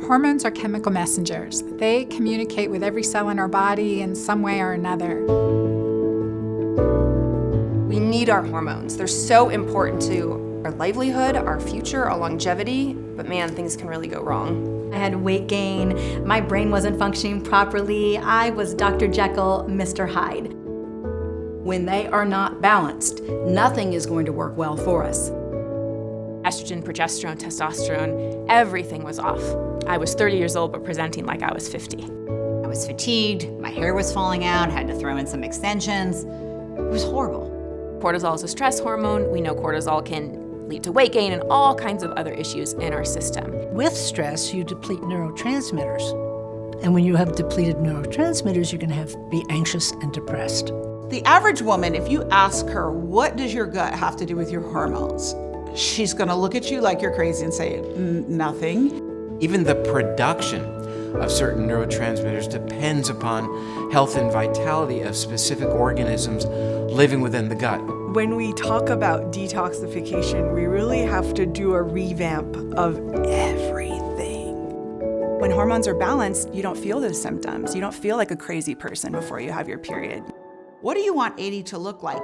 Hormones are chemical messengers. They communicate with every cell in our body in some way or another. We need our hormones. They're so important to our livelihood, our future, our longevity, but man, things can really go wrong. I had weight gain, my brain wasn't functioning properly, I was Dr. Jekyll, Mr. Hyde. When they are not balanced, nothing is going to work well for us. Estrogen, progesterone, testosterone, everything was off. I was 30 years old, but presenting like I was 50. I was fatigued, my hair was falling out, had to throw in some extensions. It was horrible. Cortisol is a stress hormone. We know cortisol can lead to weight gain and all kinds of other issues in our system. With stress, you deplete neurotransmitters. And when you have depleted neurotransmitters, you're going to be anxious and depressed. The average woman, if you ask her, what does your gut have to do with your hormones? She's going to look at you like you're crazy and say, nothing. Even the production of certain neurotransmitters depends upon health and vitality of specific organisms living within the gut. When we talk about detoxification, we really have to do a revamp of everything. When hormones are balanced, you don't feel those symptoms. You don't feel like a crazy person before you have your period. What do you want 80 to look like?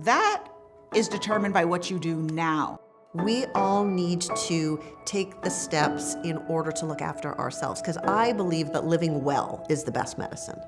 That is determined by what you do now. We all need to take the steps in order to look after ourselves, because I believe that living well is the best medicine.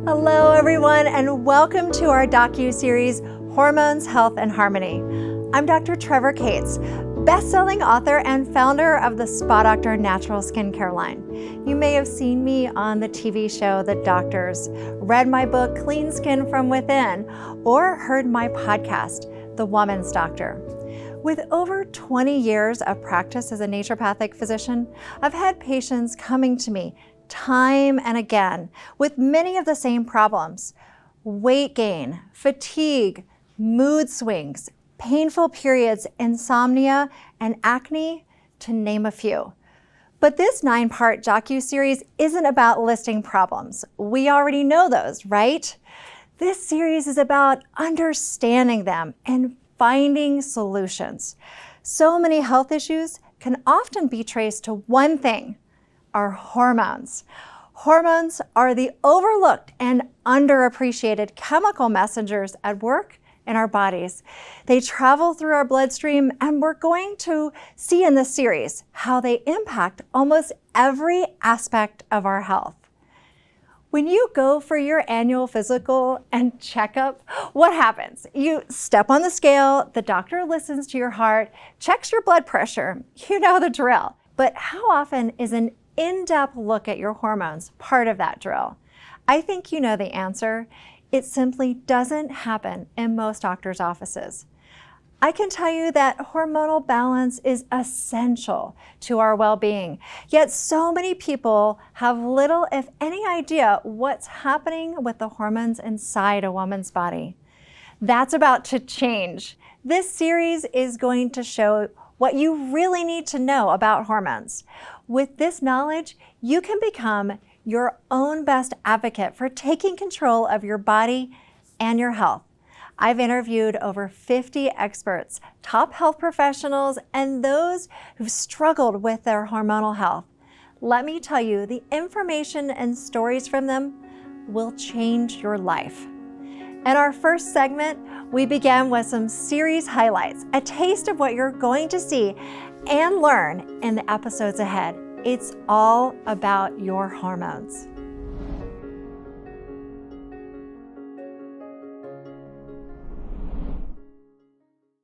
Hello everyone, and welcome to our docu-series, Hormones, Health, and Harmony. I'm Dr. Trevor Cates, best-selling author and founder of the Spa Doctor natural skincare line. You may have seen me on the TV show The Doctors, read my book, Clean Skin from Within, or heard my podcast, The Woman's Doctor. With over 20 years of practice as a naturopathic physician, I've had patients coming to me time and again with many of the same problems: weight gain, fatigue, mood swings, painful periods, insomnia, and acne, to name a few. But this 9-part docu-series isn't about listing problems. We already know those, right? This series is about understanding them and finding solutions. So many health issues can often be traced to one thing: our hormones. Hormones are the overlooked and underappreciated chemical messengers at work in our bodies. They travel through our bloodstream, and we're going to see in this series how they impact almost every aspect of our health. When you go for your annual physical and checkup, what happens? You step on the scale, the doctor listens to your heart, checks your blood pressure. You know the drill. But how often is an in-depth look at your hormones part of that drill? I think you know the answer. It simply doesn't happen in most doctors' offices. I can tell you that hormonal balance is essential to our well-being, yet so many people have little, if any, idea what's happening with the hormones inside a woman's body. That's about to change. This series is going to show what you really need to know about hormones. With this knowledge, you can become your own best advocate for taking control of your body and your health. I've interviewed over 50 experts, top health professionals, and those who've struggled with their hormonal health. Let me tell you, the information and stories from them will change your life. In our first segment, we began with some series highlights, a taste of what you're going to see and learn in the episodes ahead. It's all about your hormones.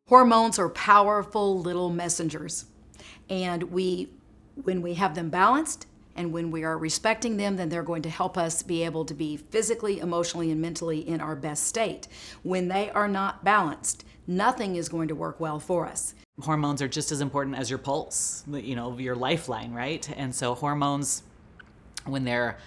Hormones are powerful little messengers, and when we have them balanced and when we are respecting them, then they're going to help us be able to be physically, emotionally, and mentally in our best state. When they are not balanced, nothing is going to work well for us. Hormones are just as important as your pulse, your lifeline, right? And so hormones When they're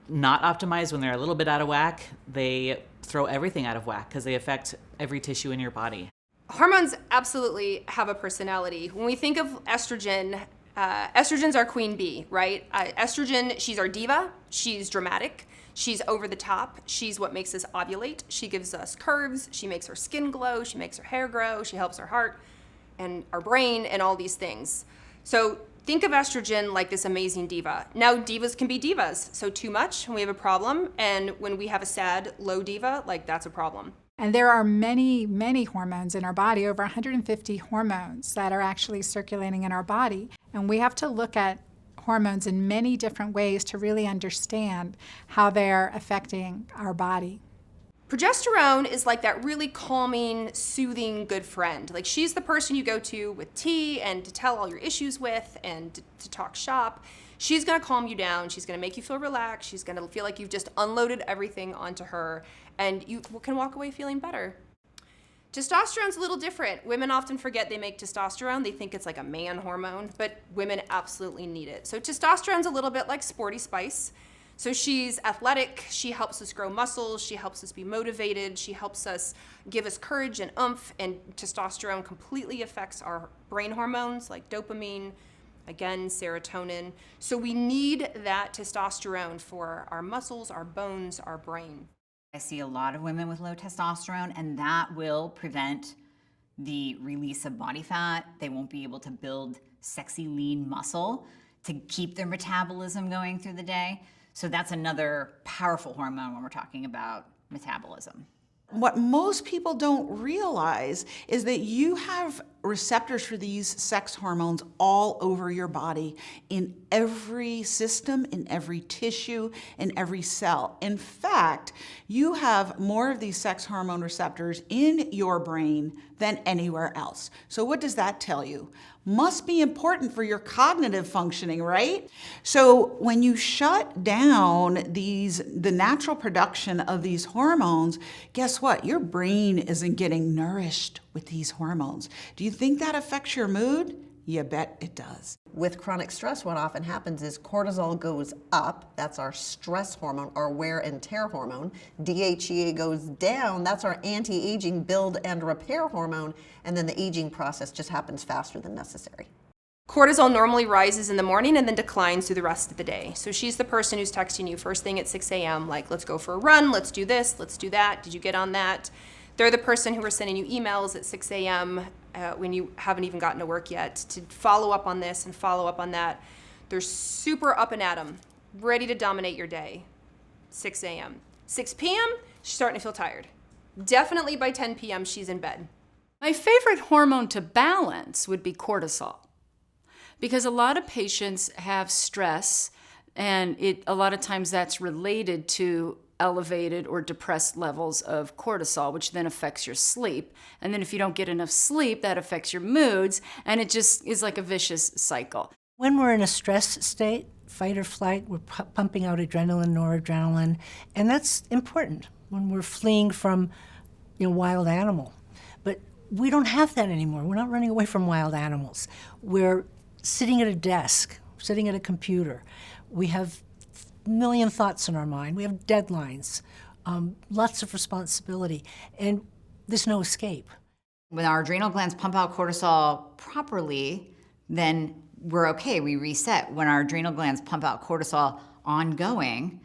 not optimized, when they're a little bit out of whack, they throw everything out of whack because they affect every tissue in your body. Hormones absolutely have a personality. When we think of estrogen, estrogen's our queen bee, right? Estrogen, she's our diva, she's dramatic, she's over the top, she's what makes us ovulate, she gives us curves, she makes our skin glow, she makes our hair grow, she helps our heart and our brain and all these things. So think of estrogen like this amazing diva. Now divas can be divas, so too much, we have a problem, and when we have a sad, low diva, like that's a problem. And there are many, many hormones in our body, over 150 hormones that are actually circulating in our body. And we have to look at hormones in many different ways to really understand how they're affecting our body. Progesterone is like that really calming, soothing, good friend. Like she's the person you go to with tea and to tell all your issues with and to talk shop. She's gonna calm you down, she's gonna make you feel relaxed, she's gonna feel like you've just unloaded everything onto her, and you can walk away feeling better. Testosterone's a little different. Women often forget they make testosterone. They think it's like a man hormone, but women absolutely need it. So testosterone's a little bit like Sporty Spice. So she's athletic, she helps us grow muscles, she helps us be motivated, she helps us give us courage and oomph, and testosterone completely affects our brain hormones like dopamine, again, serotonin. So we need that testosterone for our muscles, our bones, our brain. I see a lot of women with low testosterone, and that will prevent the release of body fat. They won't be able to build sexy, lean muscle to keep their metabolism going through the day. So that's another powerful hormone when we're talking about metabolism. What most people don't realize is that you have receptors for these sex hormones all over your body, in every system, in every tissue, in every cell. In fact, you have more of these sex hormone receptors in your brain than anywhere else. So what does that tell you? Must be important for your cognitive functioning, right? So when you shut down the natural production of these hormones, guess what? Your brain isn't getting nourished with these hormones. Do you think that affects your mood? You bet it does. With chronic stress, what often happens is cortisol goes up, that's our stress hormone, our wear and tear hormone. DHEA goes down, that's our anti-aging build and repair hormone, and then the aging process just happens faster than necessary. Cortisol normally rises in the morning and then declines through the rest of the day. So she's the person who's texting you first thing at 6 a.m., like, let's go for a run, let's do this, let's do that, did you get on that? They're the person who are sending you emails at 6 a.m. When you haven't even gotten to work yet to follow up on this and follow up on that. They're super up and at 'em, ready to dominate your day. 6 a.m. 6 p.m., she's starting to feel tired. Definitely by 10 p.m., she's in bed. My favorite hormone to balance would be cortisol, because a lot of patients have stress, and a lot of times that's related to elevated or depressed levels of cortisol, which then affects your sleep. And then if you don't get enough sleep, that affects your moods, and it just is like a vicious cycle. When we're in a stress state, fight or flight, we're pumping out adrenaline, noradrenaline, and that's important when we're fleeing from a wild animal. But we don't have that anymore. We're not running away from wild animals. We're sitting at a desk, sitting at a computer. We have million thoughts in our mind. We have deadlines, lots of responsibility, and there's no escape. When our adrenal glands pump out cortisol properly, then we're okay, we reset. When our adrenal glands pump out cortisol ongoing,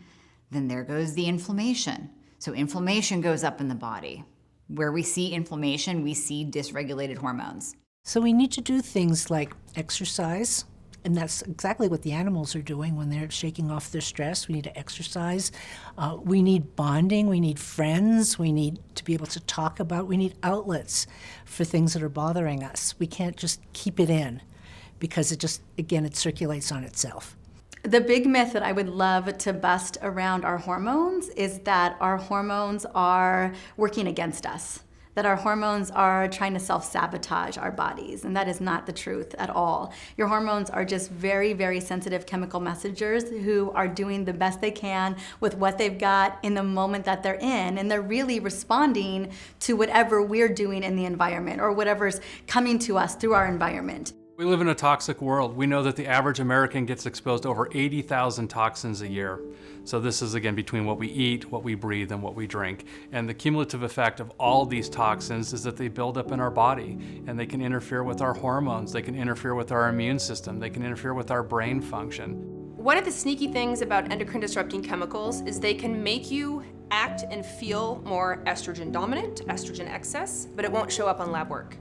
then there goes the inflammation. So inflammation goes up in the body. Where we see inflammation, we see dysregulated hormones. So we need to do things like exercise, and that's exactly what the animals are doing when they're shaking off their stress. We need to exercise. We need bonding. We need friends. We need to be able to talk about. We need outlets for things that are bothering us. We can't just keep it in, because it circulates on itself. The big myth that I would love to bust around our hormones is that our hormones are working against us, that our hormones are trying to self-sabotage our bodies, and that is not the truth at all. Your hormones are just very, very sensitive chemical messengers who are doing the best they can with what they've got in the moment that they're in, and they're really responding to whatever we're doing in the environment or whatever's coming to us through our environment. We live in a toxic world. We know that the average American gets exposed to over 80,000 toxins a year. So this is, again, between what we eat, what we breathe, and what we drink. And the cumulative effect of all these toxins is that they build up in our body, and they can interfere with our hormones, they can interfere with our immune system, they can interfere with our brain function. One of the sneaky things about endocrine disrupting chemicals is they can make you act and feel more estrogen dominant, estrogen excess, but it won't show up on lab work.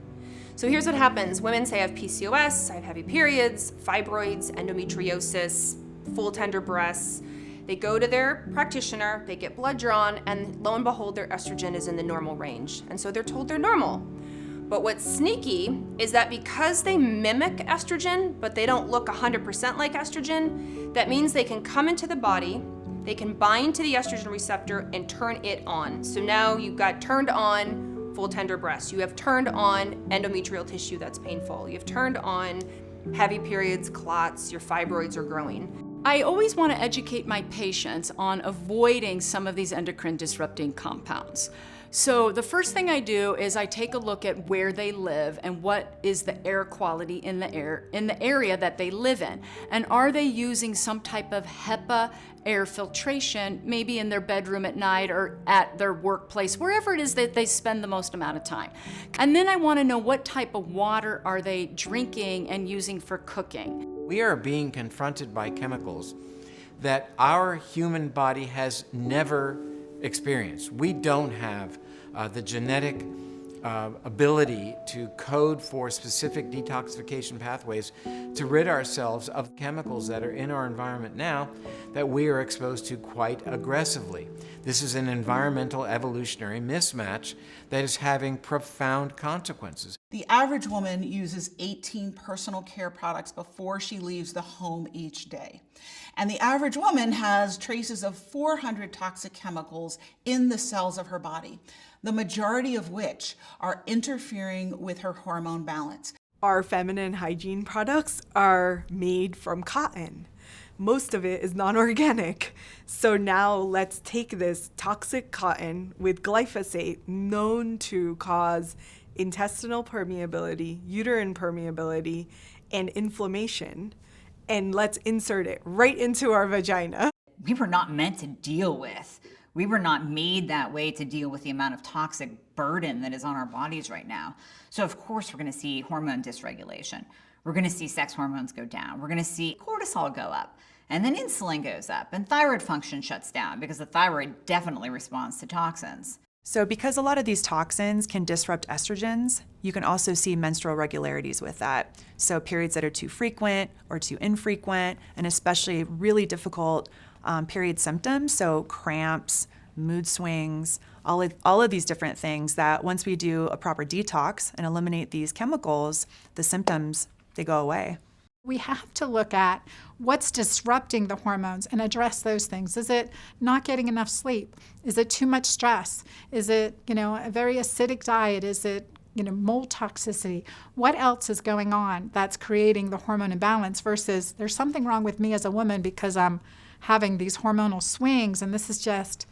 So here's what happens. Women say I have PCOS, I have heavy periods, fibroids, endometriosis, full tender breasts. They go to their practitioner, they get blood drawn, and lo and behold, their estrogen is in the normal range. And so they're told they're normal. But what's sneaky is that because they mimic estrogen, but they don't look 100% like estrogen, that means they can come into the body, they can bind to the estrogen receptor and turn it on. So now you've got turned on full tender breasts. You have turned on endometrial tissue that's painful. You've turned on heavy periods, clots, your fibroids are growing. I always want to educate my patients on avoiding some of these endocrine disrupting compounds. So the first thing I do is I take a look at where they live and what is the air quality in the area that they live in. And are they using some type of HEPA air filtration, maybe in their bedroom at night or at their workplace, wherever it is that they spend the most amount of time. And then I want to know what type of water are they drinking and using for cooking. We are being confronted by chemicals that our human body has never experienced. We don't have the genetic ability to code for specific detoxification pathways to rid ourselves of chemicals that are in our environment now that we are exposed to quite aggressively. This is an environmental evolutionary mismatch that is having profound consequences. The average woman uses 18 personal care products before she leaves the home each day. And the average woman has traces of 400 toxic chemicals in the cells of her body, the majority of which are interfering with her hormone balance. Our feminine hygiene products are made from cotton. Most of it is non-organic. So now let's take this toxic cotton with glyphosate, known to cause intestinal permeability, uterine permeability, and inflammation, and let's insert it right into our vagina. We were not meant to deal with. We were not made that way to deal with the amount of toxic burden that is on our bodies right now. So of course we're gonna see hormone dysregulation. We're gonna see sex hormones go down. We're gonna see cortisol go up. And then insulin goes up and thyroid function shuts down because the thyroid definitely responds to toxins. So because a lot of these toxins can disrupt estrogens, you can also see menstrual irregularities with that. So periods that are too frequent or too infrequent, and especially really difficult period symptoms, so cramps, mood swings, all of these different things that once we do a proper detox and eliminate these chemicals, the symptoms, they go away. We have to look at what's disrupting the hormones and address those things. Is it not getting enough sleep? Is it too much stress? Is it, a very acidic diet? Is it, mold toxicity? What else is going on that's creating the hormone imbalance versus there's something wrong with me as a woman because I'm having these hormonal swings and this is just,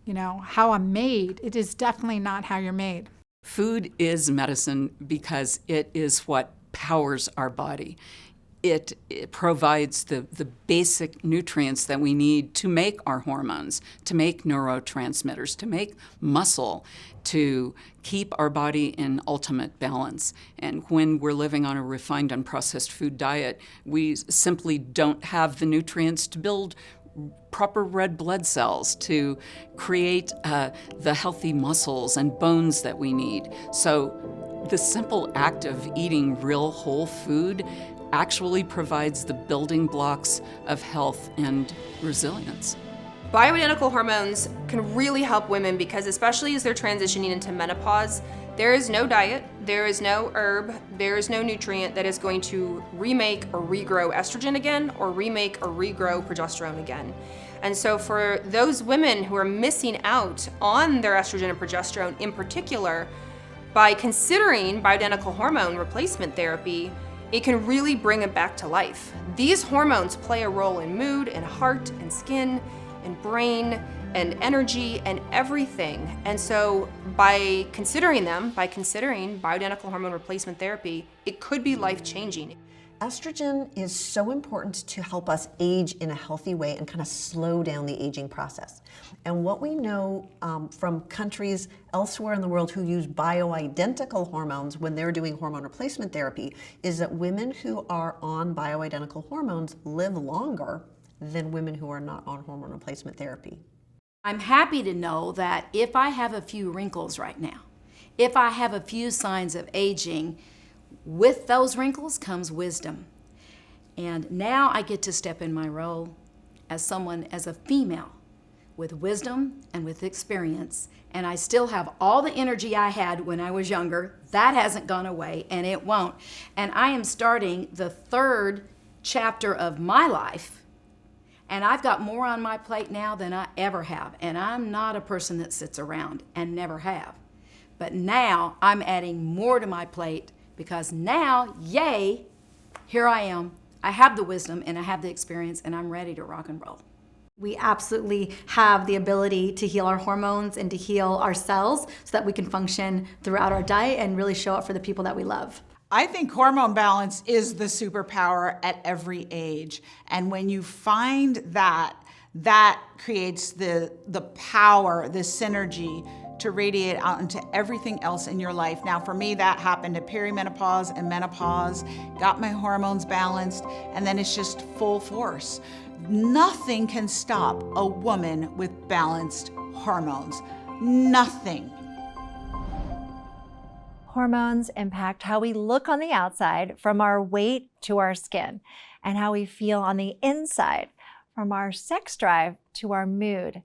how I'm made. It is definitely not how you're made. Food is medicine because it is what powers our body. It provides the basic nutrients that we need to make our hormones, to make neurotransmitters, to make muscle, to keep our body in ultimate balance. And when we're living on a refined, unprocessed food diet, we simply don't have the nutrients to build proper red blood cells, to create the healthy muscles and bones that we need. So the simple act of eating real whole food actually provides the building blocks of health and resilience. Bioidentical hormones can really help women because especially as they're transitioning into menopause, there is no diet, there is no herb, there is no nutrient that is going to remake or regrow estrogen again or remake or regrow progesterone again. And so for those women who are missing out on their estrogen and progesterone in particular, by considering bioidentical hormone replacement therapy, it can really bring it back to life. These hormones play a role in mood and heart and skin and brain and energy and everything. And so by considering bioidentical hormone replacement therapy, it could be life-changing. Estrogen is so important to help us age in a healthy way and kind of slow down the aging process. And what we know from countries elsewhere in the world who use bioidentical hormones when they're doing hormone replacement therapy is that women who are on bioidentical hormones live longer than women who are not on hormone replacement therapy. I'm happy to know that if I have a few wrinkles right now, if I have a few signs of aging, with those wrinkles comes wisdom. And now I get to step in my role as someone, as a female, with wisdom and with experience. And I still have all the energy I had when I was younger. That hasn't gone away, and it won't. And I am starting the 3rd chapter of my life. And I've got more on my plate now than I ever have. And I'm not a person that sits around, and never have. But now I'm adding more to my plate, because now, yay, here I am. I have the wisdom and I have the experience, and I'm ready to rock and roll. We absolutely have the ability to heal our hormones and to heal our cells so that we can function throughout our diet and really show up for the people that we love. I think hormone balance is the superpower at every age. And when you find that, that creates the power, the synergy to radiate out into everything else in your life. Now, for me, that happened at perimenopause and menopause, got my hormones balanced, and then it's just full force. Nothing can stop a woman with balanced hormones. Nothing. Hormones impact how we look on the outside, from our weight to our skin, and how we feel on the inside, from our sex drive to our mood.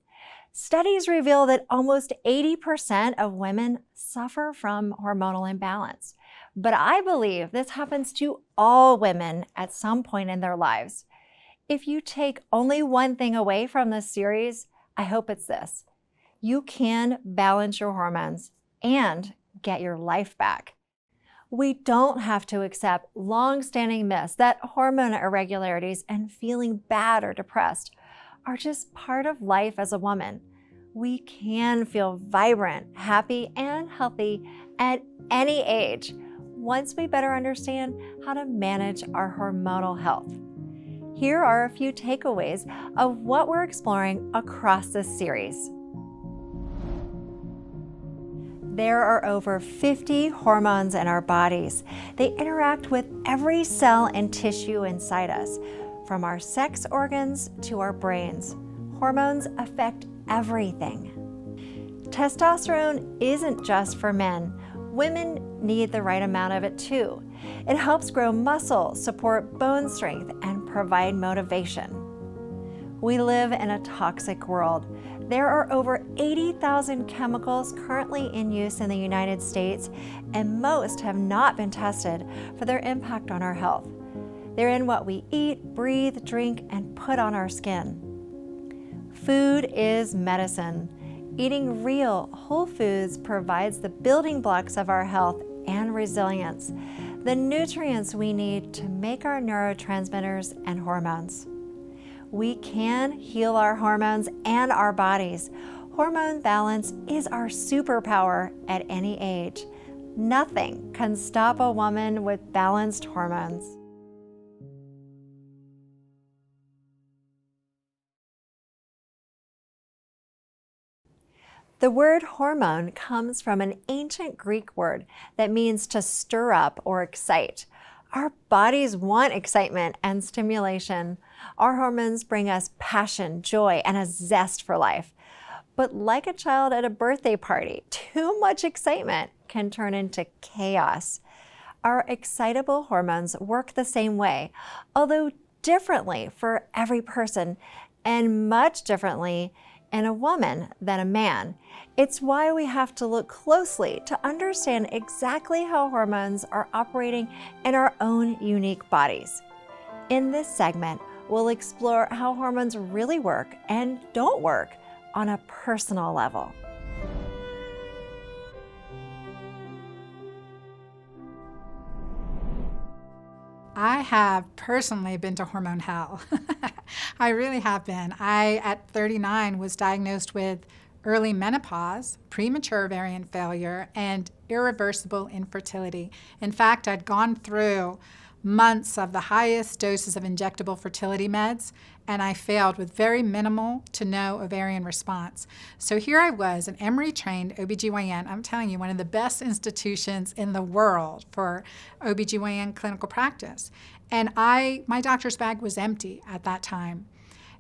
Studies reveal that almost 80% of women suffer from hormonal imbalance. But I believe this happens to all women at some point in their lives. If you take only one thing away from this series, I hope it's this: you can balance your hormones and get your life back. We don't have to accept long-standing myths that hormone irregularities and feeling bad or depressed are just part of life as a woman. We can feel vibrant, happy, and healthy at any age once we better understand how to manage our hormonal health. Here are a few takeaways of what we're exploring across this series. There are over 50 hormones in our bodies. They interact with every cell and tissue inside us, from our sex organs to our brains. Hormones affect everything. Testosterone isn't just for men. Women need the right amount of it too. It helps grow muscle, support bone strength, and provide motivation. We live in a toxic world. There are over 80,000 chemicals currently in use in the United States, and most have not been tested for their impact on our health. They're in what we eat, breathe, drink, and put on our skin. Food is medicine. Eating real, whole foods provides the building blocks of our health and resilience, the nutrients we need to make our neurotransmitters and hormones. We can heal our hormones and our bodies. Hormone balance is our superpower at any age. Nothing can stop a woman with balanced hormones. The word hormone comes from an ancient Greek word that means to stir up or excite. Our bodies want excitement and stimulation. Our hormones bring us passion, joy, and a zest for life. But like a child at a birthday party, too much excitement can turn into chaos. Our excitable hormones work the same way, although differently for every person, and much differently in a woman than a man. It's why we have to look closely to understand exactly how hormones are operating in our own unique bodies. In this segment, we'll explore how hormones really work and don't work on a personal level. I have personally been to hormone hell. I really have been. I, at 39, was diagnosed with early menopause, premature ovarian failure, and irreversible infertility. In fact, I'd gone through months of the highest doses of injectable fertility meds, and I failed with very minimal to no ovarian response. So here I was, an Emory-trained OBGYN, I'm telling you, one of the best institutions in the world for OBGYN clinical practice. And my doctor's bag was empty at that time.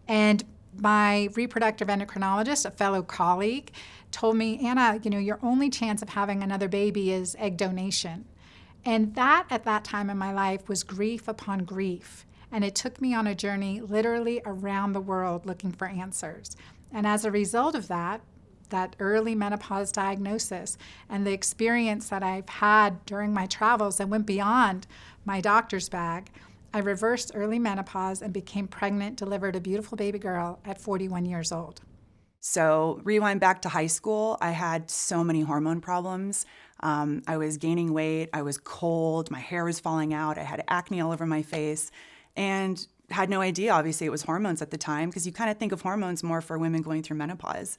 And my reproductive endocrinologist, a fellow colleague, told me, Anna, your only chance of having another baby is egg donation. And that, at that time in my life, was grief upon grief. And it took me on a journey literally around the world looking for answers. And as a result of that early menopause diagnosis and the experience that I've had during my travels that went beyond my doctor's bag, I reversed early menopause and became pregnant, delivered a beautiful baby girl at 41 years old. So rewind back to high school, I had so many hormone problems. I was gaining weight, I was cold, my hair was falling out, I had acne all over my face, and had no idea, obviously, it was hormones at the time, because you kind of think of hormones more for women going through menopause.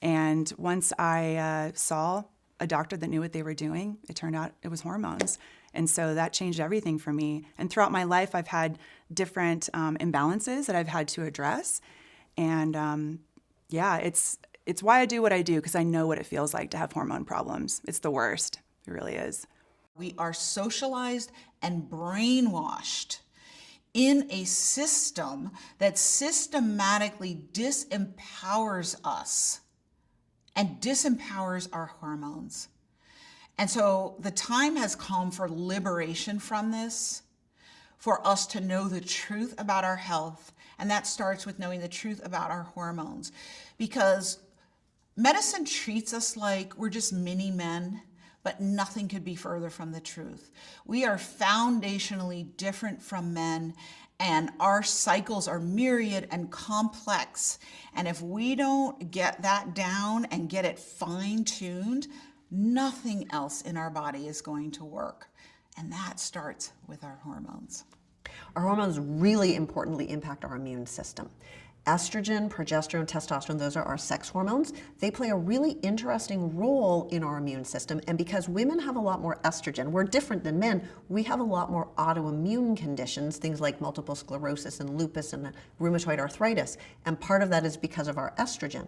And once I saw a doctor that knew what they were doing, it turned out it was hormones. And so that changed everything for me. And throughout my life, I've had different imbalances that I've had to address. And it's why I do what I do, because I know what it feels like to have hormone problems. It's the worst. It really is. We are socialized and brainwashed in a system that systematically disempowers us and disempowers our hormones. And so the time has come for liberation from this, for us to know the truth about our health. And that starts with knowing the truth about our hormones. Because medicine treats us like we're just mini men, but nothing could be further from the truth. We are foundationally different from men, and our cycles are myriad and complex. And if we don't get that down and get it fine-tuned, nothing else in our body is going to work. And that starts with our hormones. Our hormones really importantly impact our immune system. Estrogen, progesterone, testosterone, those are our sex hormones. They play a really interesting role in our immune system. And because women have a lot more estrogen, we're different than men, we have a lot more autoimmune conditions, things like multiple sclerosis and lupus and rheumatoid arthritis. And part of that is because of our estrogen.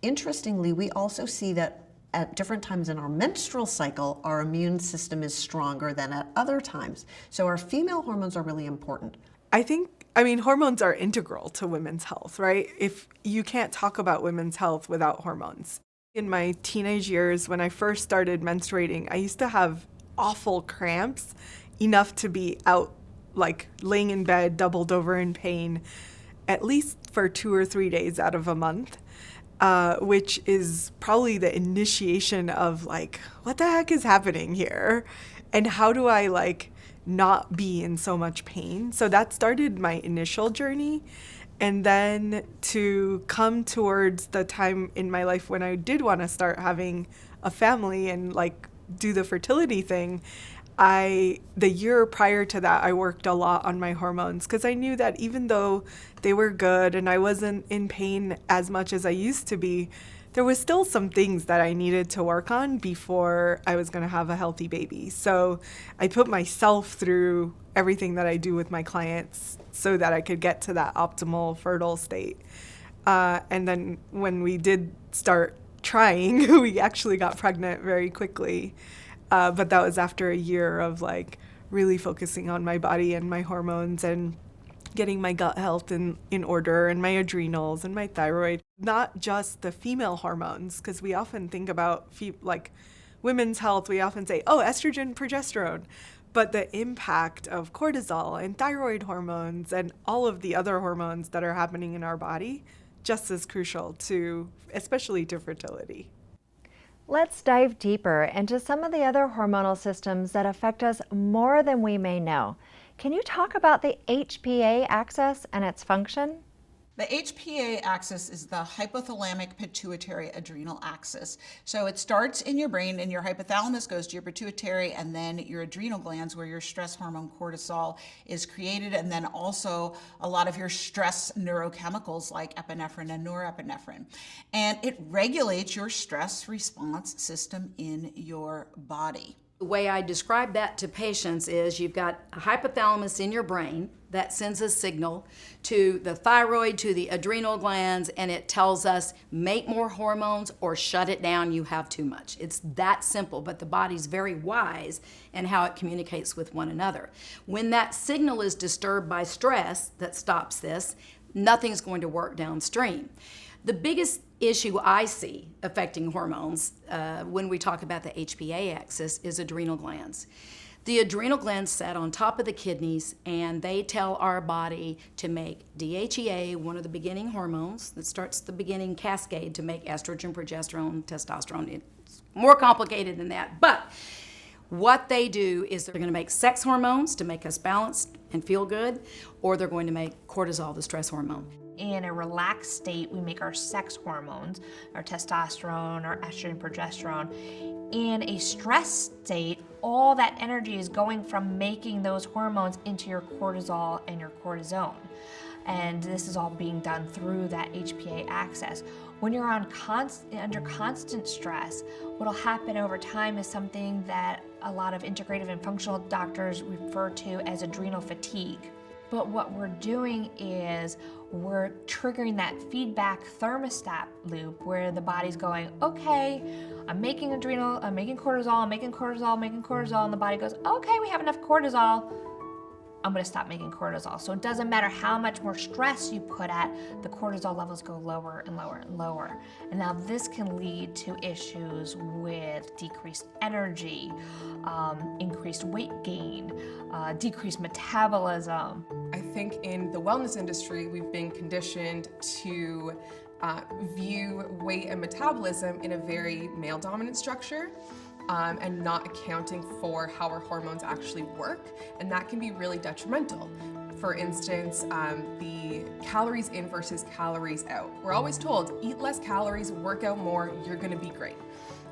Interestingly, we also see that at different times in our menstrual cycle, our immune system is stronger than at other times. So our female hormones are really important. I mean, hormones are integral to women's health, right? If you can't talk about women's health without hormones. In my teenage years, when I first started menstruating, I used to have awful cramps, enough to be out, like laying in bed, doubled over in pain, at least for 2 or 3 days out of a month. Which is probably the initiation of like, what the heck is happening here? And how do I not be in so much pain? So that started my initial journey. And then to come towards the time in my life when I did want to start having a family and do the fertility thing, the year prior to that, I worked a lot on my hormones because I knew that even though they were good and I wasn't in pain as much as I used to be, there was still some things that I needed to work on before I was going to have a healthy baby. So I put myself through everything that I do with my clients so that I could get to that optimal fertile state. And then when we did start trying, we actually got pregnant very quickly. But that was after a year of really focusing on my body and my hormones and getting my gut health in order and my adrenals and my thyroid. Not just the female hormones, because we often think about women's health, we often say, oh, estrogen, progesterone. But the impact of cortisol and thyroid hormones and all of the other hormones that are happening in our body, just as crucial especially to fertility. Let's dive deeper into some of the other hormonal systems that affect us more than we may know. Can you talk about the HPA axis and its function? The HPA axis is the hypothalamic pituitary adrenal axis. So it starts in your brain, and your hypothalamus goes to your pituitary, and then your adrenal glands where your stress hormone cortisol is created, and then also a lot of your stress neurochemicals like epinephrine and norepinephrine. And it regulates your stress response system in your body. The way I describe that to patients is you've got a hypothalamus in your brain that sends a signal to the thyroid, to the adrenal glands, and it tells us make more hormones or shut it down, you have too much. It's that simple, but the body's very wise in how it communicates with one another. When that signal is disturbed by stress that stops this, nothing's going to work downstream. The biggest issue I see affecting hormones when we talk about the HPA axis is adrenal glands. The adrenal glands sit on top of the kidneys, and they tell our body to make DHEA, one of the beginning hormones that starts the beginning cascade to make estrogen, progesterone, testosterone. It's more complicated than that. But what they do is they're going to make sex hormones to make us balanced and feel good, or they're going to make cortisol, the stress hormone. In a relaxed state, we make our sex hormones, our testosterone, our estrogen, progesterone. In a stress state, all that energy is going from making those hormones into your cortisol and your cortisone. And this is all being done through that HPA axis. When you're under constant stress, what'll happen over time is something that a lot of integrative and functional doctors refer to as adrenal fatigue. But what we're doing is we're triggering that feedback thermostat loop where the body's going, okay, I'm making adrenal, I'm making cortisol, I'm making cortisol, I'm making cortisol, and the body goes, okay, we have enough cortisol, I'm gonna stop making cortisol. So it doesn't matter how much more stress you put at, the cortisol levels go lower and lower and lower. And now this can lead to issues with decreased energy, increased weight gain, decreased metabolism. I think in the wellness industry, we've been conditioned to view weight and metabolism in a very male-dominant structure. And not accounting for how our hormones actually work, and that can be really detrimental. For instance, the calories in versus calories out. We're always told, eat less calories, work out more, you're gonna be great.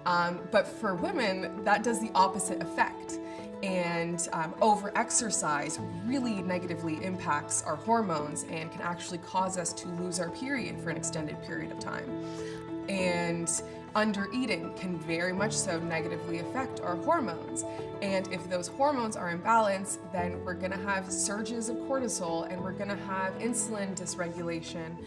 But for women, that does the opposite effect. And over-exercise really negatively impacts our hormones and can actually cause us to lose our period for an extended period of time. And under-eating can very much so negatively affect our hormones. And if those hormones are imbalanced, then we're gonna have surges of cortisol and we're gonna have insulin dysregulation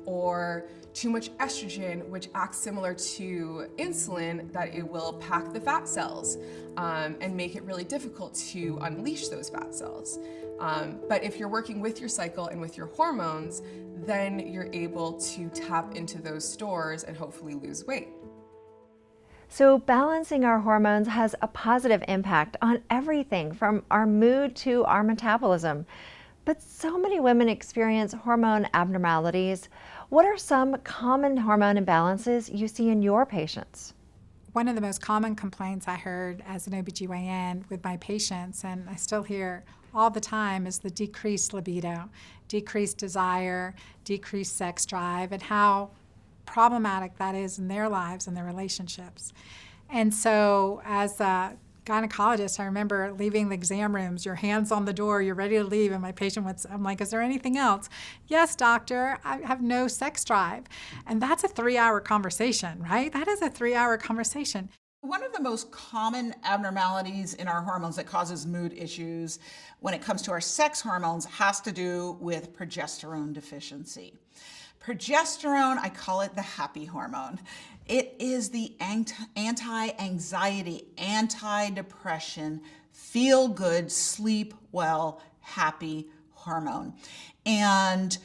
or too much estrogen, which acts similar to insulin, that it will pack the fat cells and make it really difficult to unleash those fat cells. But if you're working with your cycle and with your hormones, then you're able to tap into those stores and hopefully lose weight. So balancing our hormones has a positive impact on everything from our mood to our metabolism. But so many women experience hormone abnormalities. What are some common hormone imbalances you see in your patients? One of the most common complaints I heard as an OBGYN with my patients, and I still hear all the time, is the decreased libido, decreased desire, decreased sex drive, and how problematic that is in their lives and their relationships. And so as a gynecologist, I remember leaving the exam rooms, your hands on the door, you're ready to leave, and my patient would, I'm like, is there anything else? Yes, doctor, I have no sex drive. And that's a 3-hour conversation, right? That is a 3-hour conversation. One of the most common abnormalities in our hormones that causes mood issues when it comes to our sex hormones has to do with progesterone deficiency. Progesterone, I call it the happy hormone. It is the anti-anxiety, anti-depression, feel good, sleep well, happy hormone. And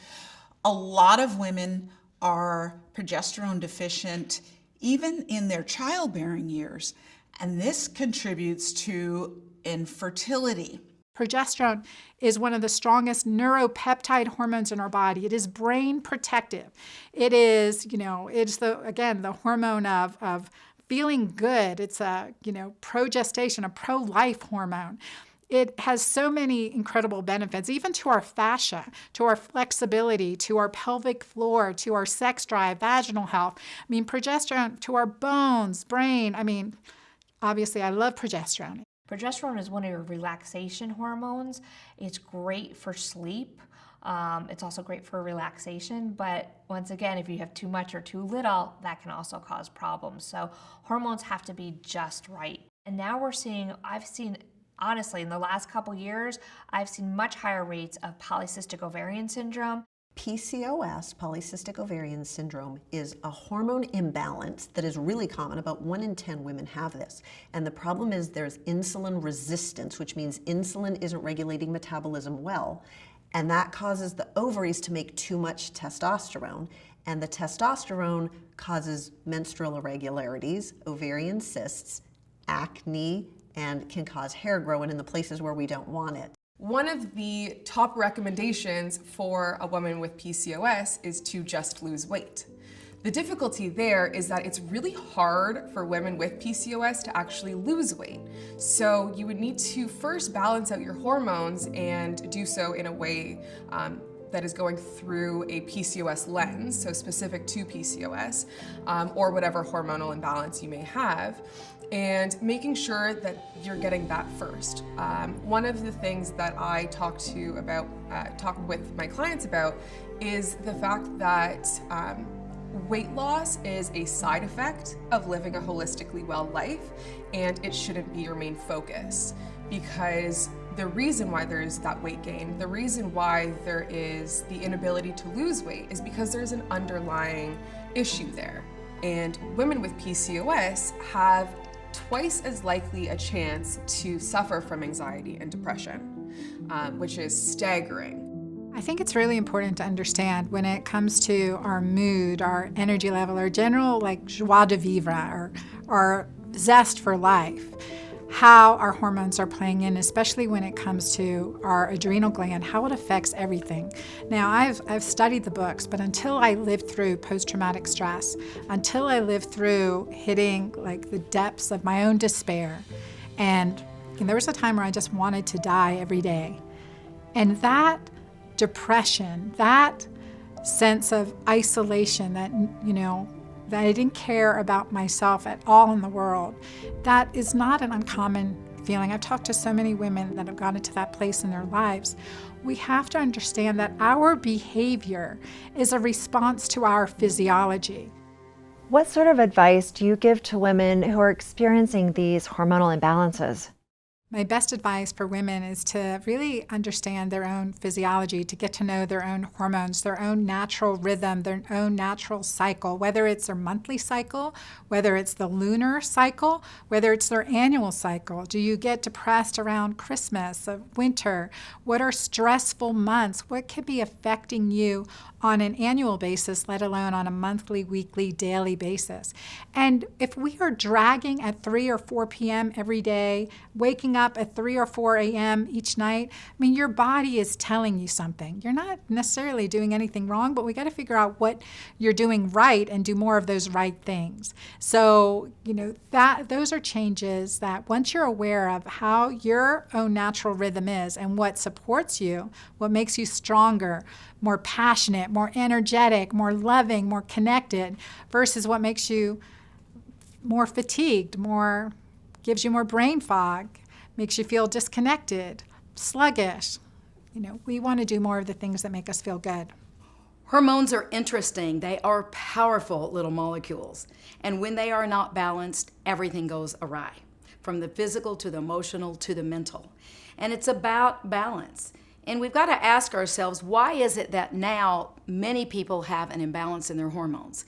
a lot of women are progesterone deficient even in their childbearing years, and this contributes to infertility. Progesterone is one of the strongest neuropeptide hormones in our body. It is brain protective. It is, it's the hormone of feeling good. It's a, progestation, a pro-life hormone. It has so many incredible benefits, even to our fascia, to our flexibility, to our pelvic floor, to our sex drive, vaginal health. Progesterone to our bones, brain. Obviously, I love progesterone. Progesterone is one of your relaxation hormones. It's great for sleep. It's also great for relaxation, but once again, if you have too much or too little, that can also cause problems. So hormones have to be just right. And now I've seen, honestly, in the last couple years, I've seen much higher rates of polycystic ovarian syndrome. PCOS, polycystic ovarian syndrome, is a hormone imbalance that is really common. About 1 in 10 women have this. And the problem is there's insulin resistance, which means insulin isn't regulating metabolism well. And that causes the ovaries to make too much testosterone. And the testosterone causes menstrual irregularities, ovarian cysts, acne, and can cause hair growing in the places where we don't want it. One of the top recommendations for a woman with PCOS is to just lose weight. The difficulty there is that it's really hard for women with PCOS to actually lose weight. So you would need to first balance out your hormones and do so in a way that is going through a PCOS lens, so specific to PCOS, or whatever hormonal imbalance you may have, and making sure that you're getting that first. One of the things that I talk with my clients about is the fact that weight loss is a side effect of living a holistically well life, and it shouldn't be your main focus, because the reason why there is that weight gain, the reason why there is the inability to lose weight, is because there's an underlying issue there. And women with PCOS have twice as likely a chance to suffer from anxiety and depression, which is staggering. I think it's really important to understand when it comes to our mood, our energy level, our general joie de vivre, or zest for life, how our hormones are playing in, especially when it comes to our adrenal gland, how it affects everything. Now, I've studied the books, but until I lived through post-traumatic stress, until I lived through hitting the depths of my own despair, and there was a time where I just wanted to die every day. And that depression, that sense of isolation, that that I didn't care about myself at all in the world, that is not an uncommon feeling. I've talked to so many women that have gotten to that place in their lives. We have to understand that our behavior is a response to our physiology. What sort of advice do you give to women who are experiencing these hormonal imbalances? My best advice for women is to really understand their own physiology, to get to know their own hormones, their own natural rhythm, their own natural cycle, whether it's their monthly cycle, whether it's the lunar cycle, whether it's their annual cycle. Do you get depressed around Christmas, winter? What are stressful months? What could be affecting you on an annual basis, let alone on a monthly, weekly, daily basis? And if we are dragging at 3 or 4 p.m. every day, waking up at 3 or 4 a.m. each night, your body is telling you something. You're not necessarily doing anything wrong, but we got to figure out what you're doing right and do more of those right things. So, those are changes that once you're aware of how your own natural rhythm is and what supports you, what makes you stronger, more passionate, more energetic, more loving, more connected, versus what makes you more fatigued, gives you more brain fog, makes you feel disconnected, sluggish. We want to do more of the things that make us feel good. Hormones are interesting. They are powerful little molecules. And when they are not balanced, everything goes awry, from the physical to the emotional to the mental. And it's about balance. And we've got to ask ourselves, why is it that now many people have an imbalance in their hormones?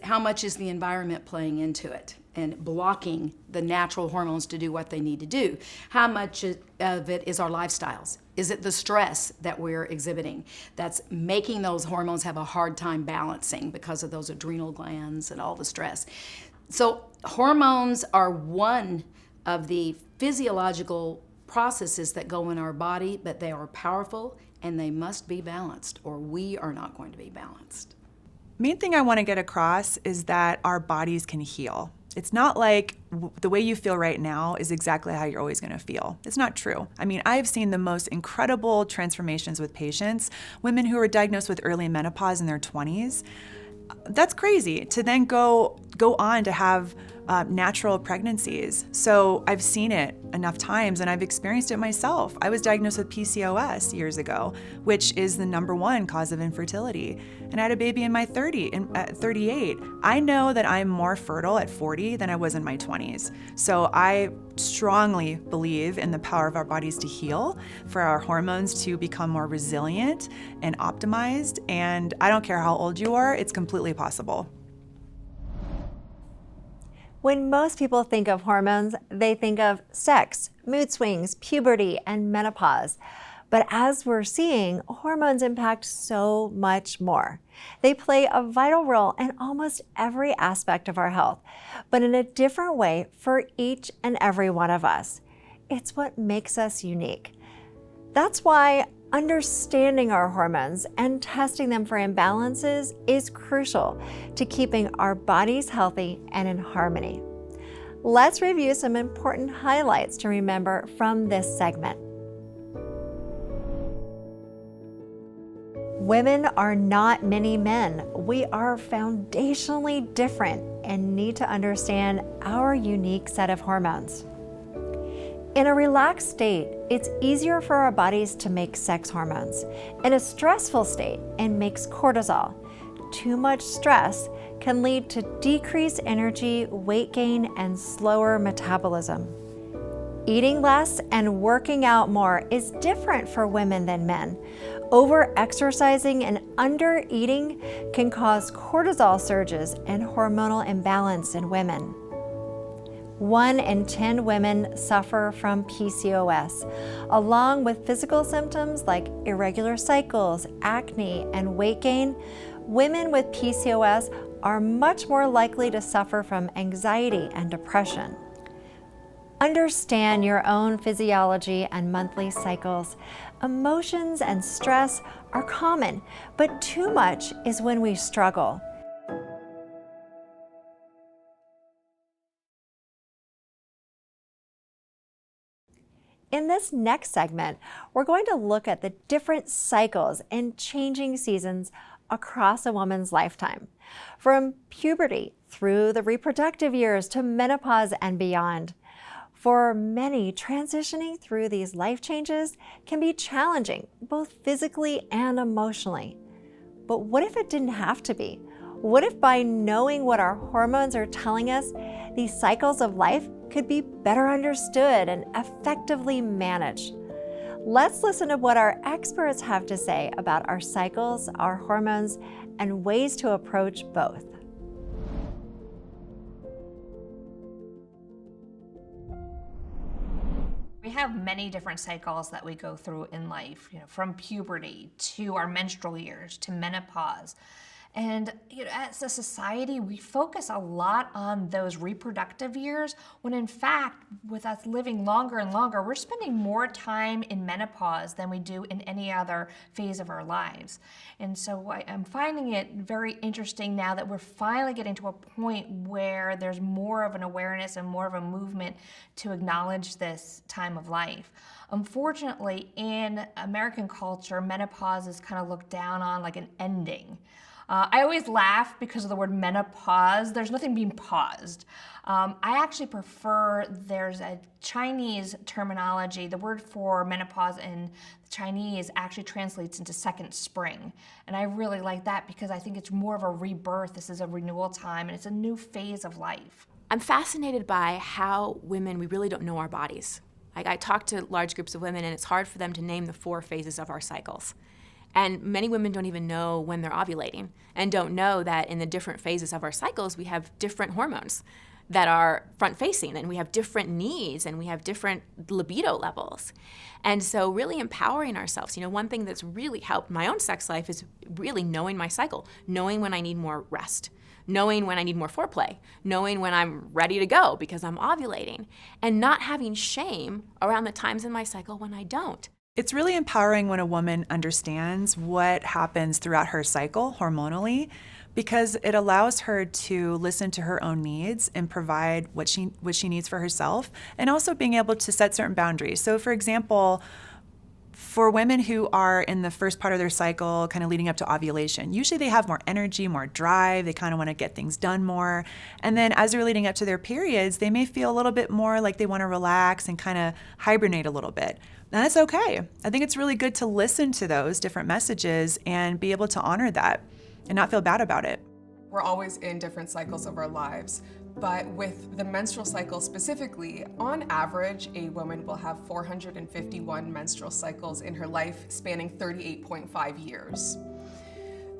How much is the environment playing into it and blocking the natural hormones to do what they need to do? How much of it is our lifestyles? Is it the stress that we're exhibiting that's making those hormones have a hard time balancing because of those adrenal glands and all the stress? So hormones are one of the physiological processes that go in our body, but they are powerful and they must be balanced, or we are not going to be balanced. Main thing I want to get across is that our bodies can heal. It's not like the way you feel right now is exactly how you're always going to feel. It's not true. I've seen the most incredible transformations with patients, women who were diagnosed with early menopause in their 20s. That's crazy. To then go on to have natural pregnancies. So I've seen it enough times and I've experienced it myself. I was diagnosed with PCOS years ago, which is the #1 cause of infertility. And I had a baby in my 38. I know that I'm more fertile at 40 than I was in my 20s. So I strongly believe in the power of our bodies to heal, for our hormones to become more resilient and optimized. And I don't care how old you are, it's completely possible. When most people think of hormones, they think of sex, mood swings, puberty, and menopause. But as we're seeing, hormones impact so much more. They play a vital role in almost every aspect of our health, but in a different way for each and every one of us. It's what makes us unique. That's why understanding our hormones and testing them for imbalances is crucial to keeping our bodies healthy and in harmony. Let's review some important highlights to remember from this segment. Women are not mini men. We are foundationally different and need to understand our unique set of hormones. In a relaxed state, it's easier for our bodies to make sex hormones. In a stressful state, it makes cortisol. Too much stress can lead to decreased energy, weight gain, and slower metabolism. Eating less and working out more is different for women than men. Over-exercising and under-eating can cause cortisol surges and hormonal imbalance in women. 1 in 10 women suffer from PCOS, along with physical symptoms like irregular cycles, acne, and weight gain. Women with PCOS are much more likely to suffer from anxiety and depression. Understand your own physiology and monthly cycles. Emotions and stress are common, but too much is when we struggle. In this next segment, we're going to look at the different cycles and changing seasons across a woman's lifetime, from puberty through the reproductive years to menopause and beyond. For many, transitioning through these life changes can be challenging, both physically and emotionally. But what if it didn't have to be? What if by knowing what our hormones are telling us, these cycles of life could be better understood and effectively managed? Let's listen to what our experts have to say about our cycles, our hormones, and ways to approach both. We have many different cycles that we go through in life, from puberty to our menstrual years to menopause. And as a society, we focus a lot on those reproductive years, when in fact, with us living longer and longer, we're spending more time in menopause than we do in any other phase of our lives. And so I'm finding it very interesting now that we're finally getting to a point where there's more of an awareness and more of a movement to acknowledge this time of life. Unfortunately, in American culture, menopause is kind of looked down on like an ending. I always laugh because of the word menopause. There's nothing being paused. I actually prefer, there's a Chinese terminology. The word for menopause in Chinese actually translates into second spring. And I really like that because I think it's more of a rebirth. This is a renewal time and it's a new phase of life. I'm fascinated by how women, we really don't know our bodies. I talk to large groups of women and it's hard for them to name the 4 phases of our cycles. And many women don't even know when they're ovulating and don't know that in the different phases of our cycles, we have different hormones that are front-facing and we have different needs and we have different libido levels. And so really empowering ourselves. One thing that's really helped my own sex life is really knowing my cycle, knowing when I need more rest, knowing when I need more foreplay, knowing when I'm ready to go because I'm ovulating, and not having shame around the times in my cycle when I don't. It's really empowering when a woman understands what happens throughout her cycle hormonally, because it allows her to listen to her own needs and provide what she needs for herself, and also being able to set certain boundaries. So for example, For women who are in the first part of their cycle, kind of leading up to ovulation, usually they have more energy, more drive, they kind of want to get things done more. And then as they're leading up to their periods, they may feel a little bit more like they want to relax and kind of hibernate a little bit. And that's okay. I think it's really good to listen to those different messages and be able to honor that and not feel bad about it. We're always in different cycles of our lives, but with the menstrual cycle specifically, on average, a woman will have 451 menstrual cycles in her life, spanning 38.5 years.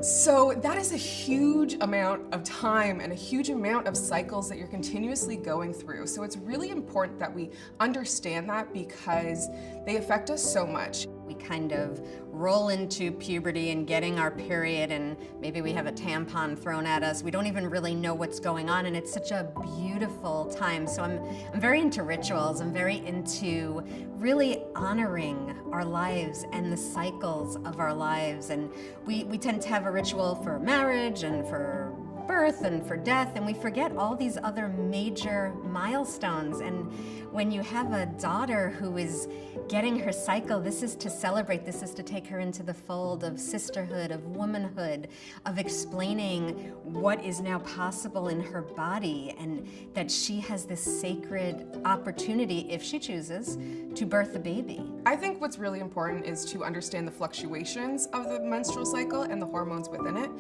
So that is a huge amount of time and a huge amount of cycles that you're continuously going through. So it's really important that we understand that because they affect us so much. We kind of roll into puberty and getting our period, and maybe we have a tampon thrown at us. We don't even really know what's going on, and it's such a beautiful time. So I'm very into rituals. I'm very into really honoring our lives and the cycles of our lives. And we tend to have a ritual for marriage and for birth and for death, and we forget all these other major milestones. And when you have a daughter who is getting her cycle, this is to celebrate, this is to take her into the fold of sisterhood, of womanhood, of explaining what is now possible in her body, and that she has this sacred opportunity, if she chooses, to birth a baby. I think what's really important is to understand the fluctuations of the menstrual cycle and the hormones within it.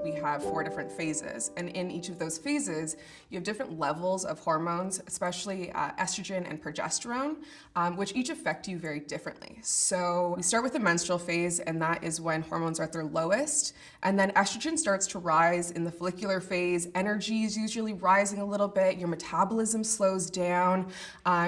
We have 4 different phases, and in each of those phases, you have different levels of hormones, especially estrogen and progesterone, which each affect you very differently. So we start with the menstrual phase, and that is when hormones are at their lowest, and then estrogen starts to rise in the follicular phase. Energy is usually rising a little bit, your metabolism slows down,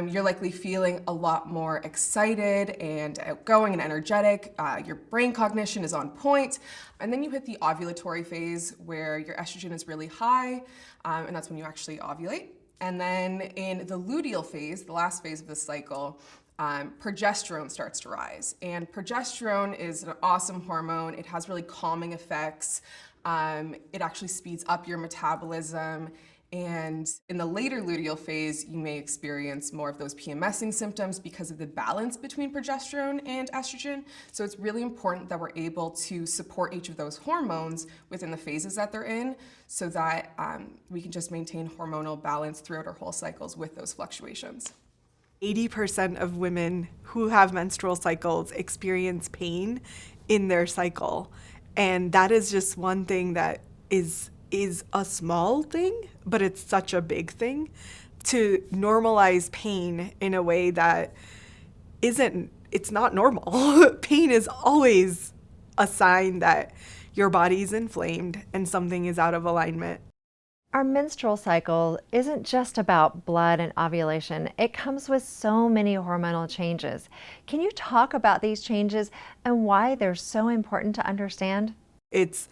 you're likely feeling a lot more excited and outgoing and energetic, your brain cognition is on point. And then you hit the ovulatory phase where your estrogen is really high, and that's when you actually ovulate. And then in the luteal phase, the last phase of the cycle, progesterone starts to rise. And progesterone is an awesome hormone. It has really calming effects. It actually speeds up your metabolism. And in the later luteal phase, you may experience more of those PMSing symptoms because of the balance between progesterone and estrogen. So it's really important that we're able to support each of those hormones within the phases that they're in so that we can just maintain hormonal balance throughout our whole cycles with those fluctuations. 80% of women who have menstrual cycles experience pain in their cycle. And that is just one thing that is a small thing, but it's such a big thing to normalize pain in a way that it's not normal. Pain is always a sign that your body's inflamed and something is out of alignment. Our menstrual cycle isn't just about blood and ovulation. It comes with so many hormonal changes. Can you talk about these changes and why they're so important to understand? It's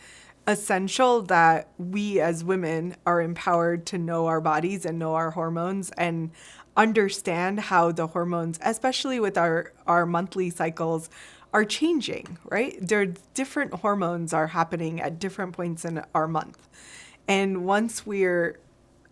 essential that we as women are empowered to know our bodies and know our hormones and understand how the hormones, especially with our monthly cycles, are changing, right? Different hormones are happening at different points in our month. And once we're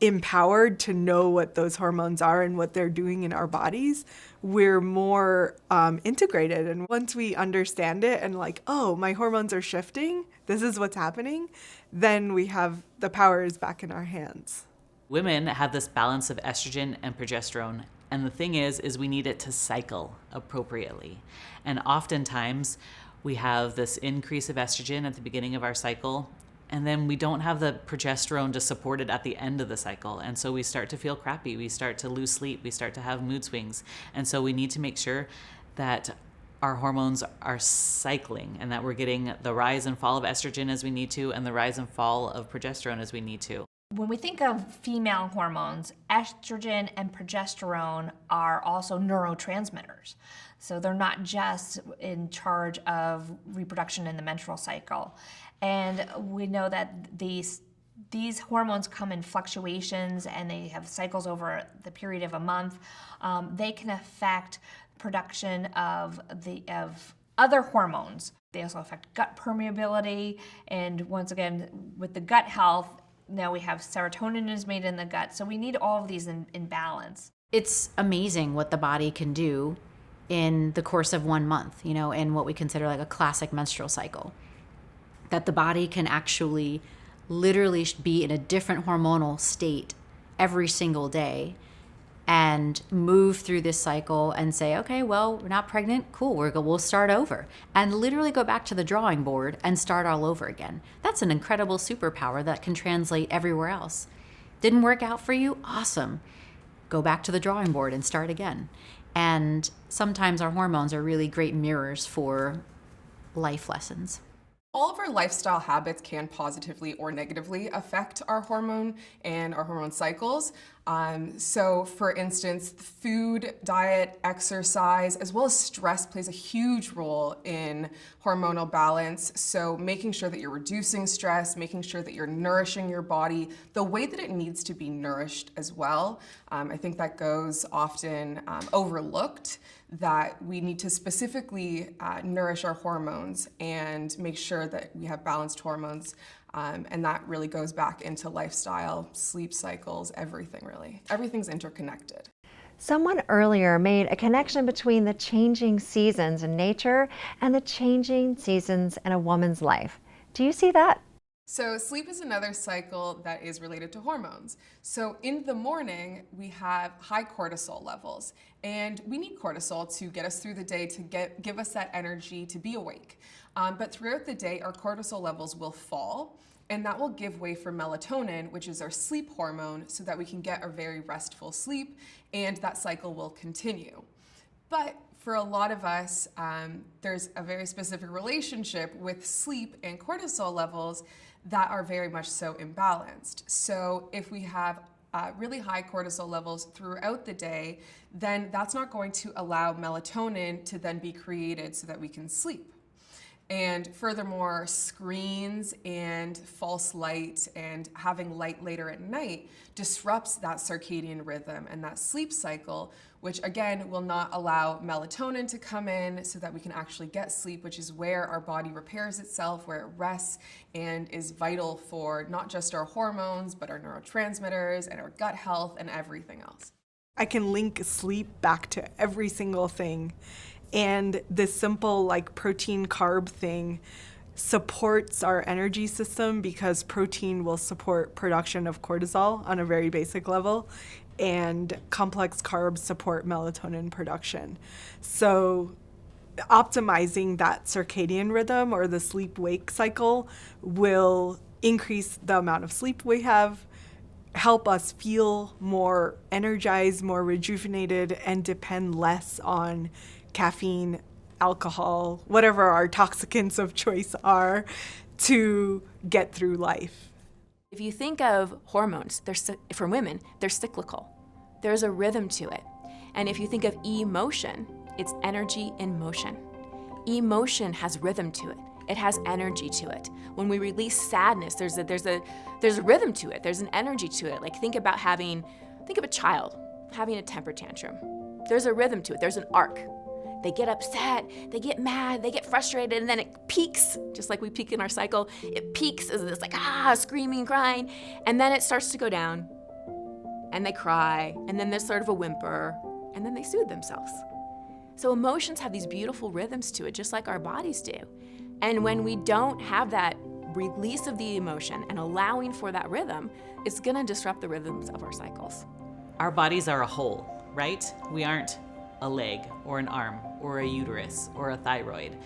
empowered to know what those hormones are and what they're doing in our bodies, we're more integrated. And once we understand it and like, oh, my hormones are shifting, this is what's happening, then we have the power is back in our hands. Women have this balance of estrogen and progesterone. And the thing is we need it to cycle appropriately. And oftentimes we have this increase of estrogen at the beginning of our cycle, and then we don't have the progesterone to support it at the end of the cycle. And so we start to feel crappy. We start to lose sleep. We start to have mood swings. And so we need to make sure that our hormones are cycling and that we're getting the rise and fall of estrogen as we need to and the rise and fall of progesterone as we need to. When we think of female hormones, estrogen and progesterone are also neurotransmitters. So they're not just in charge of reproduction in the menstrual cycle. And we know that these hormones come in fluctuations and they have cycles over the period of a month. They can affect production of other hormones. They also affect gut permeability. And once again, with the gut health, now we have serotonin is made in the gut. So we need all of these in balance. It's amazing what the body can do in the course of 1 month, in what we consider like a classic menstrual cycle. That the body can actually literally be in a different hormonal state every single day and move through this cycle and say, okay, well, we're not pregnant, cool, we'll start over. And literally go back to the drawing board and start all over again. That's an incredible superpower that can translate everywhere else. Didn't work out for you? Awesome. Go back to the drawing board and start again. And sometimes our hormones are really great mirrors for life lessons. All of our lifestyle habits can positively or negatively affect our hormone and our hormone cycles. So for instance, food, diet, exercise, as well as stress plays a huge role in hormonal balance. So making sure that you're reducing stress, making sure that you're nourishing your body the way that it needs to be nourished as well. I think that goes often overlooked, that we need to specifically nourish our hormones and make sure that we have balanced hormones. And that really goes back into lifestyle, sleep cycles, everything really. Everything's interconnected. Someone earlier made a connection between the changing seasons in nature and the changing seasons in a woman's life. Do you see that? So sleep is another cycle that is related to hormones. So in the morning, we have high cortisol levels, and we need cortisol to get us through the day, to give us that energy to be awake. But throughout the day, our cortisol levels will fall, and that will give way for melatonin, which is our sleep hormone, so that we can get a very restful sleep, and that cycle will continue. But for a lot of us, there's a very specific relationship with sleep and cortisol levels that are very much so imbalanced. So if we have really high cortisol levels throughout the day, then that's not going to allow melatonin to then be created so that we can sleep. And furthermore, screens and false light and having light later at night disrupts that circadian rhythm and that sleep cycle, which again will not allow melatonin to come in so that we can actually get sleep, which is where our body repairs itself, where it rests, and is vital for not just our hormones, but our neurotransmitters and our gut health and everything else. I can link sleep back to every single thing. And this simple protein carb thing supports our energy system, because protein will support production of cortisol on a very basic level, and complex carbs support melatonin production. So optimizing that circadian rhythm or the sleep-wake cycle will increase the amount of sleep we have, help us feel more energized, more rejuvenated, and depend less on caffeine, alcohol, whatever our toxicants of choice are, to get through life. If you think of hormones, for women, they're cyclical. There's a rhythm to it. And if you think of emotion, it's energy in motion. Emotion has rhythm to it. It has energy to it. When we release sadness, there's a rhythm to it. There's an energy to it. Think of a child having a temper tantrum. There's a rhythm to it. There's an arc. They get upset, they get mad, they get frustrated, and then it peaks, just like we peak in our cycle. It peaks as this screaming, crying, and then it starts to go down, and they cry, and then there's sort of a whimper, and then they soothe themselves. So emotions have these beautiful rhythms to it, just like our bodies do. And when we don't have that release of the emotion and allowing for that rhythm, it's gonna disrupt the rhythms of our cycles. Our bodies are a whole, right? We aren't a leg or an arm or a uterus or a thyroid.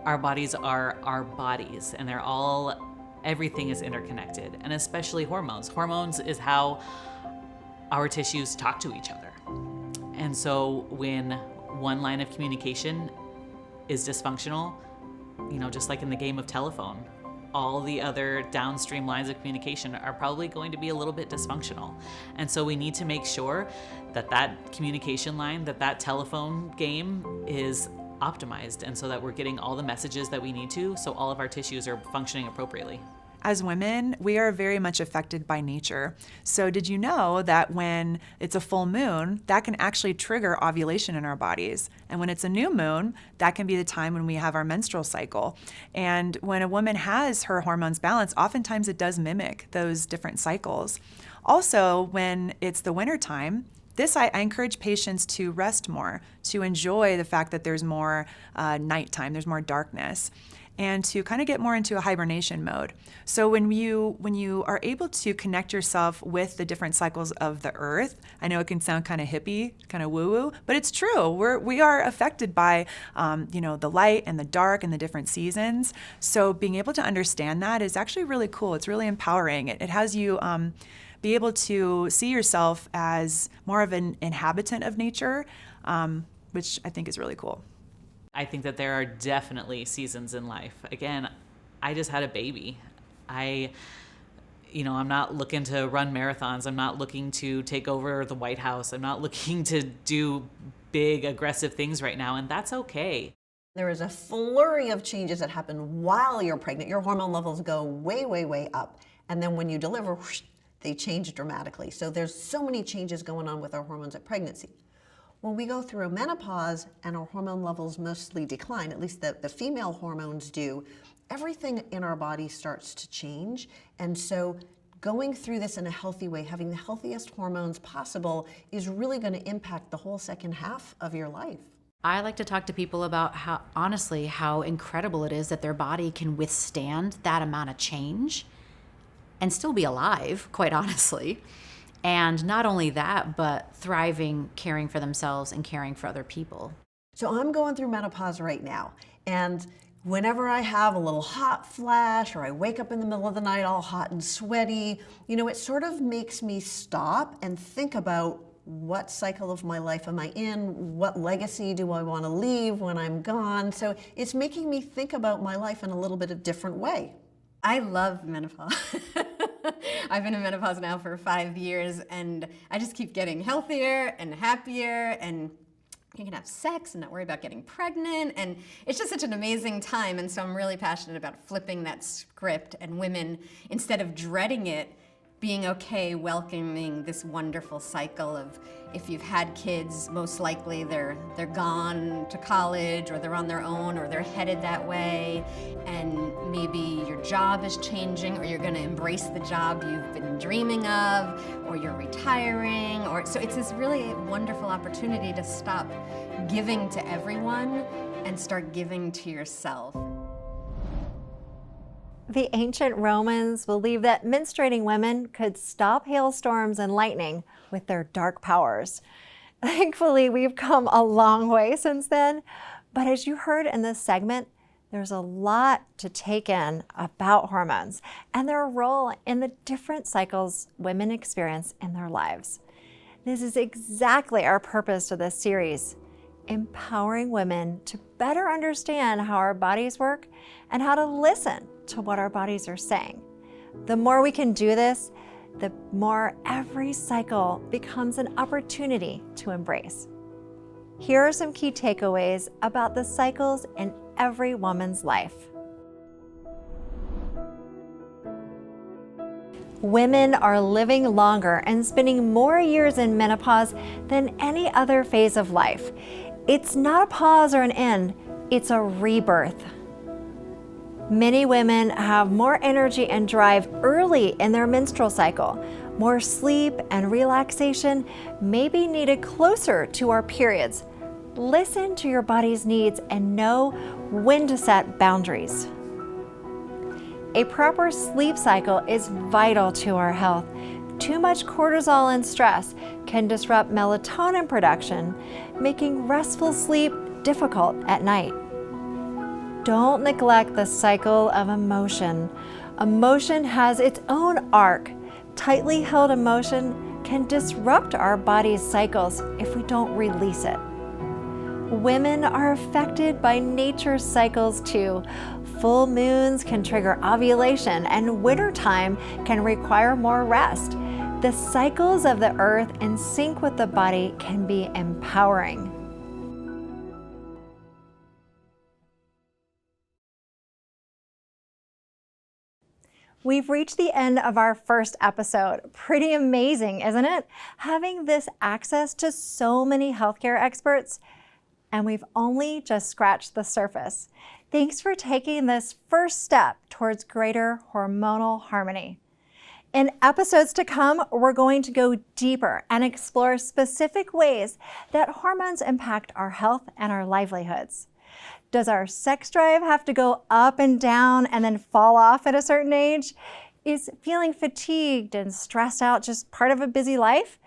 Our bodies are our bodies, and everything is interconnected, and especially hormones. Hormones is how our tissues talk to each other. And so when one line of communication is dysfunctional, just like in the game of telephone, all the other downstream lines of communication are probably going to be a little bit dysfunctional. And so we need to make sure that communication line, that telephone game is optimized, and so that we're getting all the messages that we need to, so all of our tissues are functioning appropriately. As women, we are very much affected by nature. So did you know that when it's a full moon, that can actually trigger ovulation in our bodies? And when it's a new moon, that can be the time when we have our menstrual cycle. And when a woman has her hormones balanced, oftentimes it does mimic those different cycles. Also, when it's the winter time, I encourage patients to rest more, to enjoy the fact that there's more nighttime, there's more darkness, and to kind of get more into a hibernation mode. So when you are able to connect yourself with the different cycles of the earth, I know it can sound kind of hippie, kind of woo-woo, but it's true. We are affected by the light and the dark and the different seasons. So being able to understand that is actually really cool. It's really empowering. It has you be able to see yourself as more of an inhabitant of nature, which I think is really cool. I think that there are definitely seasons in life. Again, I just had a baby. I'm not looking to run marathons. I'm not looking to take over the White House. I'm not looking to do big, aggressive things right now, and that's okay. There is a flurry of changes that happen while you're pregnant. Your hormone levels go way, way, way up. And then when you deliver, whoosh, they change dramatically. So there's so many changes going on with our hormones at pregnancy. When we go through menopause and our hormone levels mostly decline, at least the female hormones do, everything in our body starts to change. And so going through this in a healthy way, having the healthiest hormones possible, is really going to impact the whole second half of your life. I like to talk to people about how incredible it is that their body can withstand that amount of change and still be alive, quite honestly. And not only that, but thriving, caring for themselves and caring for other people. So I'm going through menopause right now. And whenever I have a little hot flash or I wake up in the middle of the night all hot and sweaty, it sort of makes me stop and think about what cycle of my life am I in? What legacy do I want to leave when I'm gone? So it's making me think about my life in a little bit of different way. I love menopause. I've been in menopause now for 5 years, and I just keep getting healthier and happier, and you can have sex and not worry about getting pregnant, and it's just such an amazing time. And so I'm really passionate about flipping that script, and women, instead of dreading it, being okay welcoming this wonderful cycle of, if you've had kids, most likely they're gone to college, or they're on their own, or they're headed that way, and maybe your job is changing, or you're going to embrace the job you've been dreaming of, or you're retiring, so it's this really wonderful opportunity to stop giving to everyone and start giving to yourself. The ancient Romans believed that menstruating women could stop hailstorms and lightning with their dark powers. Thankfully, we've come a long way since then, but as you heard in this segment, there's a lot to take in about hormones and their role in the different cycles women experience in their lives. This is exactly our purpose of this series: empowering women to better understand how our bodies work and how to listen to what our bodies are saying. The more we can do this, the more every cycle becomes an opportunity to embrace. Here are some key takeaways about the cycles in every woman's life. Women are living longer and spending more years in menopause than any other phase of life. It's not a pause or an end, it's a rebirth. Many women have more energy and drive early in their menstrual cycle. More sleep and relaxation may be needed closer to our periods. Listen to your body's needs and know when to set boundaries. A proper sleep cycle is vital to our health. Too much cortisol and stress can disrupt melatonin production, making restful sleep difficult at night. Don't neglect the cycle of emotion. Emotion has its own arc. Tightly held emotion can disrupt our body's cycles if we don't release it. Women are affected by nature's cycles too. Full moons can trigger ovulation, and wintertime can require more rest. The cycles of the earth in sync with the body can be empowering. We've reached the end of our first episode. Pretty amazing, isn't it? Having this access to so many healthcare experts, and we've only just scratched the surface. Thanks for taking this first step towards greater hormonal harmony. In episodes to come, we're going to go deeper and explore specific ways that hormones impact our health and our livelihoods. Does our sex drive have to go up and down and then fall off at a certain age? Is feeling fatigued and stressed out just part of a busy life?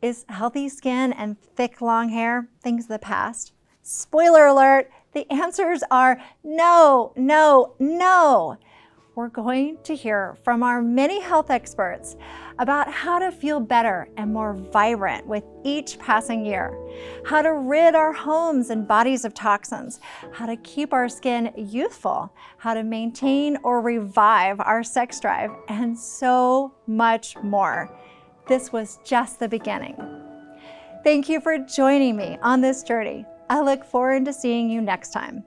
Is healthy skin and thick long hair things of the past? Spoiler alert, the answers are no, no, no. We're going to hear from our many health experts about how to feel better and more vibrant with each passing year, how to rid our homes and bodies of toxins, how to keep our skin youthful, how to maintain or revive our sex drive, and so much more. This was just the beginning. Thank you for joining me on this journey. I look forward to seeing you next time.